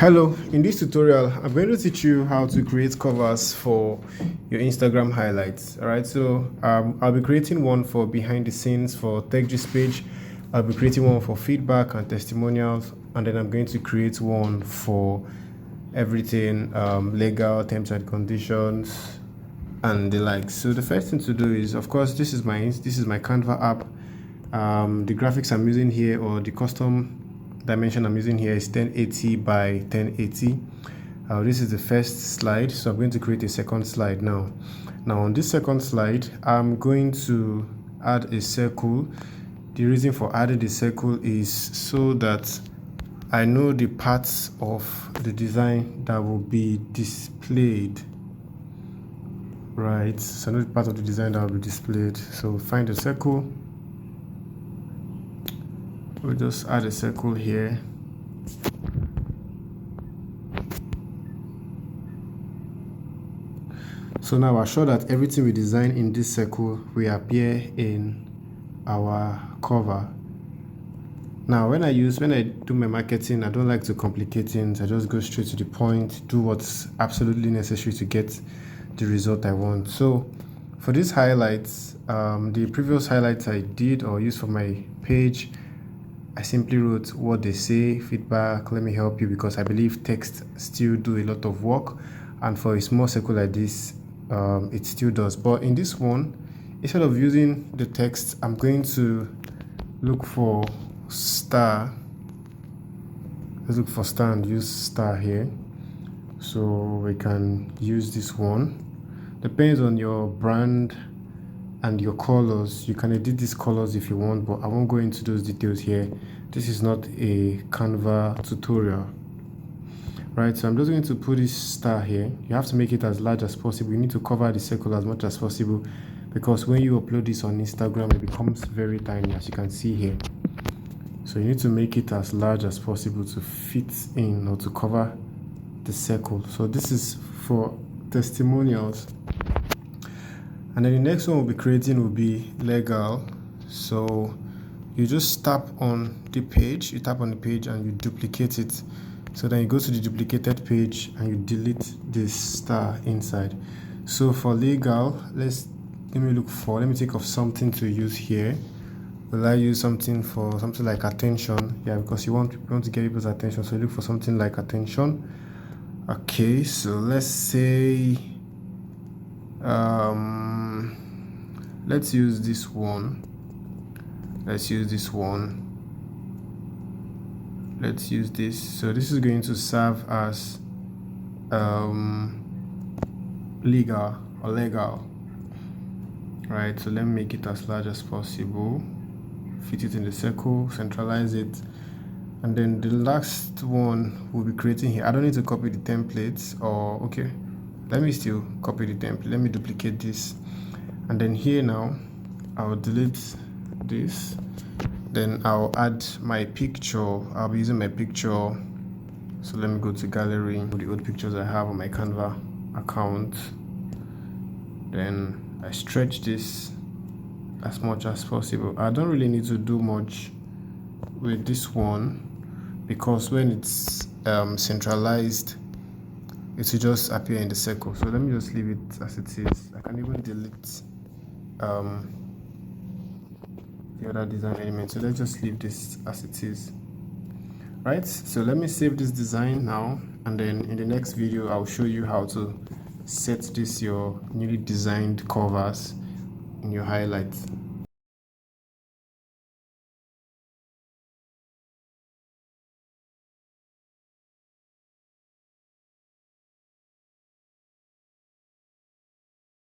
Hello, in this tutorial, I'm going to teach you how to create covers for your Instagram highlights. All right, so I'll be creating one for behind the scenes for TechGist page. I'll be creating one for feedback and testimonials, and then I'm going to create one for everything legal, terms and conditions, and the like. So the first thing to do is, of course, this is my Canva app. The graphics I'm using here, or the custom dimension I'm using here, is 1080 by 1080. This is the first slide, so I'm going to create a second slide now. On this second slide, I'm going to add a circle. The reason for adding the circle is so that I know the parts of the design that will be displayed. Right, so I know the part of the design that will be displayed. So find the circle. We'll just add a circle here. So now I'll show that everything we design in this circle will appear in our cover. Now when I do my marketing, I don't like to complicate things. I just go straight to the point, do what's absolutely necessary to get the result I want. So for these highlights, the previous highlights I did or used for my page, I simply wrote what they say, feedback, let me help you, because I believe text still do a lot of work, and for a small circle like this, it still does. But in this one, instead of using the text, I'm going to look for star. Let's look for star and use star here. So we can use this one. Depends on your brand and your colors. You can edit these colors if you want, but I won't go into those details here. This is not a Canva tutorial. Right, so I'm just going to put this star here. You have to make it as large as possible. You need to cover the circle as much as possible, because when you upload this on Instagram, it becomes very tiny, as you can see here. So you need to make it as large as possible to fit in or to cover the circle. So this is for testimonials. And then the next one we'll be creating will be legal. So you just tap on the page, and you duplicate it. So then you go to the duplicated page and you delete this star inside. So for legal, let me think of something to use here. Will I use something like attention? Yeah, because you want to get people's attention. So look for something like attention. Okay, so let's say let's use this one. Let's use this. So this is going to serve as legal. Right, so let me make it as large as possible, fit it in the circle, centralize it, and then the last one we'll be creating here. I don't need to copy the templates, or okay, let me still copy the template. Let me duplicate this, and then here now I'll delete this. Then I'll add my picture. I'll be using my picture. So let me go to gallery, the old pictures I have on my Canva account. Then I stretch this as much as possible. I don't really need to do much with this one, because when it's centralized, it will just appear in the circle. So let me just leave it as it is. I can even delete the other design element. So let's just leave this as it is. Right, so let me save this design now, and then in the next video I'll show you how to set your newly designed covers in your highlights.